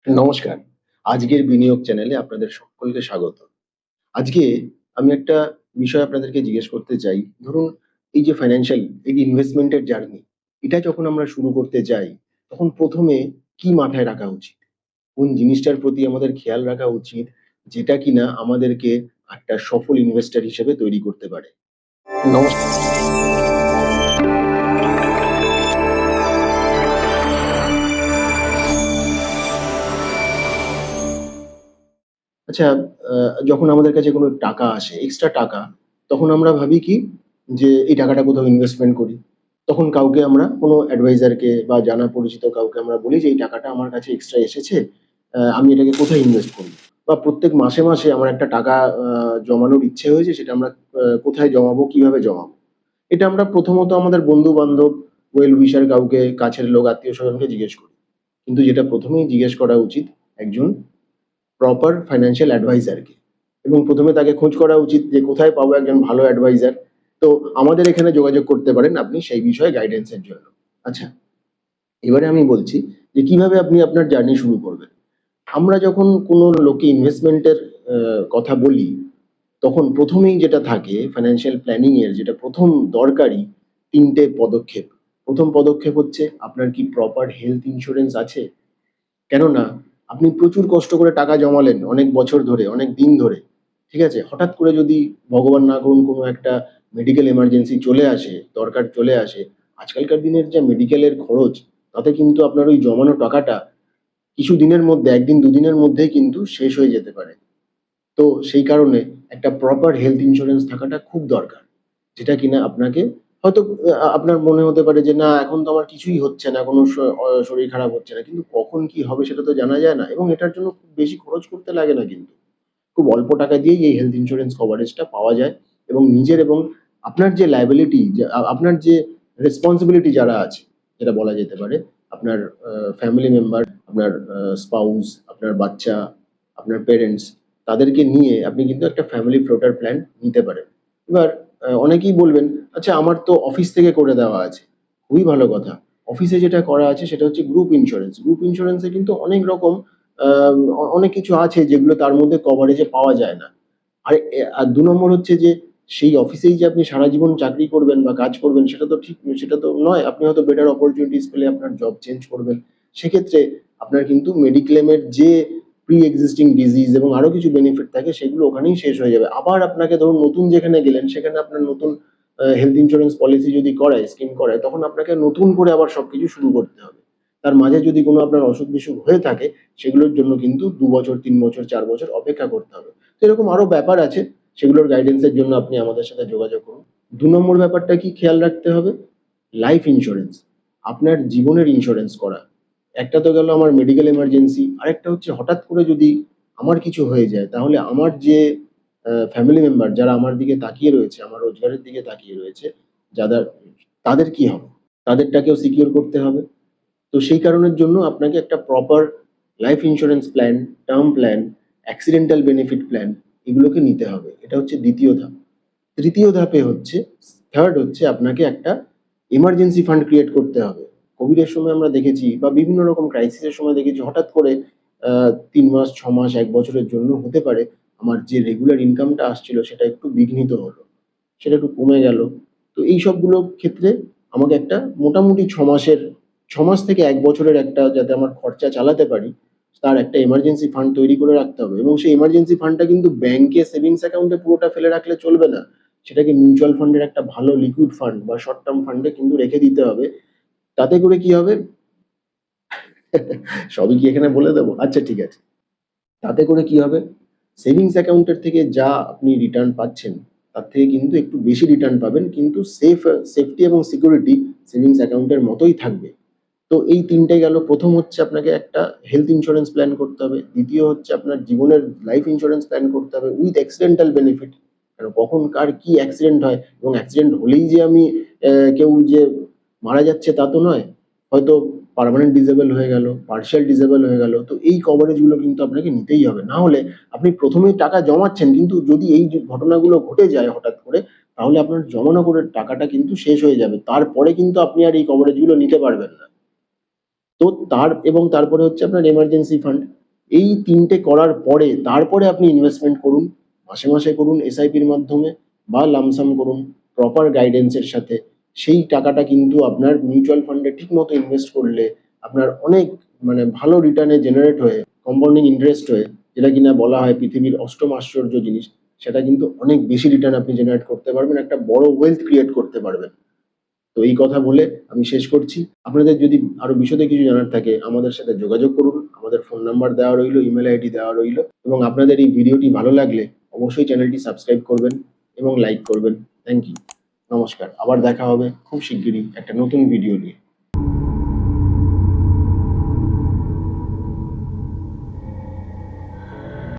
নমস্কার। আজকের বিনিয়োগ চ্যানেলে আপনাদের সকলকে স্বাগত। আজকে আমি একটা বিষয় আপনাদেরকে জিজ্ঞেস করতে চাই। ধরুন এই যে ফাইন্যান্সিয়াল এই যে ইনভেস্টমেন্ট এর জার্নি, এটা যখন আমরা শুরু করতে যাই, তখন ১ম এ কি মাথায় রাখা উচিত? কোন জিনিসটার প্রতি আমাদের খেয়াল রাখা উচিত, যেটা কিনা আমাদেরকে একটা সফল ইনভেস্টর হিসেবে তৈরি করতে পারে? নমস্কার। আচ্ছা, যখন আমাদের কাছে কোনো টাকা আসে, এক্সট্রা টাকা, তখন আমরা ভাবি কি? যে এই টাকাটা কোথাও ইনভেস্টমেন্ট করি। তখন কাউকে আমরা কোনো অ্যাডভাইজারকে বা জানা পরিচিত কাউকে আমরা বলি যে, "এই টাকাটা আমার কাছে এক্সট্রা এসেছে, আমি এটাকে কোথায় ইনভেস্ট করব?" বা প্রত্যেক মাসে, মাসে আমার একটা টাকা জমানোর ইচ্ছে হয়েছে, সেটা আমরা কোথায় জমাবো, কিভাবে জমাবো? এটা আমরা প্রথমত আমাদের বন্ধু-বান্ধব, ওয়েল উইশার কাউকে, কাছের লোক, আত্মীয়স্বজনকে জিজ্ঞেস করি। কিন্তু যেটা ১ম এই জিজ্ঞেস করা উচিত একজন প্রপার ফাইন্যান্সিয়াল অ্যাডভাইজারকে, এবং ১ম এ তাকে খোঁজ করা উচিত যে কোথায় পাবো একজন ভালো অ্যাডভাইজার। তো আমাদের এখানে যোগাযোগ করতে পারেন আপনি সেই বিষয়ে গাইডেন্স এর জন্য। আচ্ছা, এবারে আমি বলছি যে কিভাবে আপনি আপনার জার্নি শুরু করবেন। আমরা যখন কোনো লোককে ইনভেস্টমেন্ট এর কথা বলি, তখন ১ম এই যেটা থাকে ফাইন্যান্সিয়াল প্ল্যানিং এর, যেটা ১ম দরকারি ৩ টে পদক্ষেপ। ১ম পদক্ষেপ হচ্ছে আপনার কি প্রপার হেলথ ইন্সুরেন্স আছে? কেননা আপনি প্রচুর কষ্ট করে টাকা জমালেন অনেক বছর ধরে, অনেক দিন ধরে। ঠিক আছে? হঠাৎ করে যদি ভগবান না করুন কোনো একটা মেডিকেল এমার্জেন্সি চলে আসে, দরকার চলে আসে, আজকালকার দিনের যা মেডিকেলের খরচ, তাতে কিন্তু আপনার ওই জমানো টাকাটা কিছু দিনের মধ্যে ১ দিন ২ দিনের মধ্যেই কিন্তু শেষ হয়ে যেতে পারে। তো সেই কারণে একটা প্রপার হেলথ ইন্সুরেন্স থাকাটা খুব দরকার। যেটা কিনা আপনাকে হয়তো আপনার মনে হতে পারে যে, "না, এখন তো আমার কিছুই হচ্ছে না, কোনো শরীর খারাপ হচ্ছে না।" কিন্তু কখন কি হবে সেটা তো জানা যায় না, এবং এটার জন্য খুব বেশি খরচ করতে লাগে না কিন্তু। খুব অল্প টাকা দিয়েই এই হেলথ ইন্সুরেন্স কভারেজটা পাওয়া যায়, এবং নিজের এবং আপনার যে লায়াবিলিটি, যে আপনার যে রেসপনসিবিলিটি যারা আছে, যেটা বলা যেতে পারে, আপনার ফ্যামিলি মেম্বার, আপনার স্পাউস, আপনার বাচ্চা, আপনার প্যারেন্টস, তাদেরকে নিয়ে আপনি কিন্তু একটা ফ্যামিলি ফ্লোটার প্ল্যান নিতে পারেন। এবার অনেকেই বলবেন, "আচ্ছা, আমার তো অফিস থেকে করে দেওয়া আছে।" খুবই ভালো কথা। অফিসে যেটা করা আছে সেটা হচ্ছে গ্রুপ ইন্সুরেন্স। গ্রুপ ইন্সুরেন্স এ কিন্তু অনেক রকম অনেক কিছু আছে যেগুলো তার মধ্যে কভারেজে পাওয়া যায় না। আর ২ নম্বর হচ্ছে যে, সেই অফিসেই যে আপনি সারা জীবন চাকরি করবেন বা কাজ করবেন, সেটা তো নয়। আপনি হয়তো বেটার অপরচুনিটিস পেলে আপনার জব চেঞ্জ করবেন। সেক্ষেত্রে আপনার কিন্তু মেডিক্লেমের যে প্রি এক্সিস্টিং ডিজিজ এবং আরো কিছু বেনিফিট থাকে, সেগুলো ওখানেই শেষ হয়ে যাবে। আবার আপনাকে ধরুন নতুন যেখানে গেলেন, সেখানে আপনার নতুন হেলথ ইন্সুরেন্স পলিসি যদি করায়, স্কিম করায়, তখন আপনাকে নতুন করে আবার সবকিছু শুরু করতে হবে। তার মাঝে যদি কোনো আপনার অসুখ-বিসুখ হয়ে থাকে, সেগুলোর জন্য কিন্তু ২ বছর, ৩ বছর, ৪ বছর অপেক্ষা করতে হবে। তো এরকম আরো ব্যাপার আছে, সেগুলোর গাইডেন্স এর জন্য আপনি আমাদের সাথে যোগাযোগ করুন। ২ নম্বর ব্যাপারটা কি খেয়াল রাখতে হবে? Life insurance. আপনার জীবনের ইন্সুরেন্স করা। একটা তো গেল আমার মেডিকেল এমার্জেন্সি, আরেকটা হচ্ছে হঠাৎ করে যদি আমার কিছু হয়ে যায়, তাহলে আমার যে ফ্যামিলি মেম্বার যারা আমার দিকে তাকিয়ে রয়েছে, আমার রোজগারের দিকে তাকিয়ে রয়েছে, যাদের তাদের কি হবে? তাদেরটাকেও সিকিউর করতে হবে। তো সেই কারণের জন্য আপনাকে একটা proper life insurance plan, term plan, accidental benefit plan, এগুলোকে নিতে হবে। এটা হচ্ছে ২য় ধাপ। ৩য় ধাপে হচ্ছে, 3rd হচ্ছে আপনাকে একটা এমার্জেন্সি ফান্ড ক্রিয়েট করতে হবে। কোভিড এর সময় আমরা দেখেছি, বা বিভিন্ন রকম ক্রাইসিস এর সময় দেখেছি, হঠাৎ করে ৩ মাস, ৬ মাস, ১ বছরের জন্য হতে পারে আমার যে রেগুলার ইনকামটা আসছিল সেটা একটু বিঘ্নিত হলো। সেটা একটু কমে গেল। তো এই সবগুলো ক্ষেত্রে আমাকে একটা মোটামুটি ৬ মাস থেকে ১ বছরের একটা, যাতে আমার খরচা চালাতে পারি, তার একটা এমার্জেন্সি ফান্ড তৈরি করে রাখতে হবে, এবং সেই এমার্জেন্সি ফান্ডটা কিন্তু ব্যাংকে সেভিংস অ্যাকাউন্টে পুরোটা ফেলে রাখলে চলবে না। সেটাকে মিউচুয়াল ফান্ডের একটা ভালো লিকুইড ফান্ড বা শর্ট টার্ম ফান্ডে কিন্তু রেখে দিতে হবে। তাতে করে কি হবে? সবই কি এখানে বলে দেব? আচ্ছা, ঠিক আছে। তাতে করে কি হবে? সেভিংস অ্যাকাউন্টের থেকে যা আপনি রিটার্ন পাচ্ছেন, তার থেকে কিন্তু একটু বেশি রিটার্ন পাবেন। কিন্তু সেফটি এবং সিকিউরিটি সেভিংস অ্যাকাউন্টের মতোই থাকবে। তো এই ৩ টে গেল। ১ম হচ্ছে আপনাকে একটা হেলথ ইন্সুরেন্স প্ল্যান করতে হবে। ২য় হচ্ছে আপনার জীবনের লাইফ ইন্সুরেন্স প্ল্যান করতে হবে উইথ অ্যাক্সিডেন্টাল বেনিফিট। কারণ কখন কার কি অ্যাক্সিডেন্ট হয়, এবং অ্যাক্সিডেন্ট হলেই যে আমি কেউ যে মারা যাচ্ছে তা তো নয়। হয়তো পার্মানেন্ট ডিসেবল হয়ে গেল, পার্শিয়াল ডিসেবল হয়ে গেল। তো এই কভারেজ গুলো কিন্তু আপনাকে নিতেই হবে। না হলে আপনি ১ম এই টাকা জমাচ্ছেন, কিন্তু যদি এই যে ঘটনাগুলো ঘটে যায় হঠাৎ করে, তাহলে আপনার জমানো করে টাকাটা কিন্তু শেষ হয়ে যাবে। তারপরে কিন্তু আপনি আর এই কভারেজ গুলো নিতে পারবেন না। তো তারপরে হচ্ছে আপনার এমার্জেন্সি ফান্ড। এই ৩ টে করার পরে তারপরে আপনি ইনভেস্টমেন্ট করুন। মাসে, মাসে করুন এসআইপির মাধ্যমে বা লামসাম করুন প্রপার গাইডেন্স এর সাথে। সেই টাকাটা কিন্তু আপনার মিউচুয়াল ফান্ডে ঠিকমতো ইনভেস্ট করলে আপনার অনেক ভালো রিটার্নে জেনারেট হয়ে কম্পাউন্ডিং ইন্টারেস্ট হয়ে, যেটা কিনা বলা হয় পৃথিবীর অষ্টম আশ্চর্য জিনিস, সেটা কিন্তু অনেক বেশি রিটার্ন আপনি জেনারেট করতে পারবেন, একটা বড় ওয়েলথ ক্রিয়েট করতে পারবেন। তো এই কথা বলে আমি শেষ করছি। আপনাদের যদি আরো বিশদে কিছু জানার থাকে আমাদের সাথে যোগাযোগ করুন। আমাদের ফোন নাম্বার দেওয়া রইলো, ইমেল আইডি দেওয়া রইলো, এবং আপনাদের এই ভিডিওটি ভালো লাগলে অবশ্যই চ্যানেলটি সাবস্ক্রাইব করবেন এবং লাইক করবেন। Thank you. নমস্কার। আবার দেখা হবে খুব শিগগিরই একটা নতুন ভিডিও নিয়ে।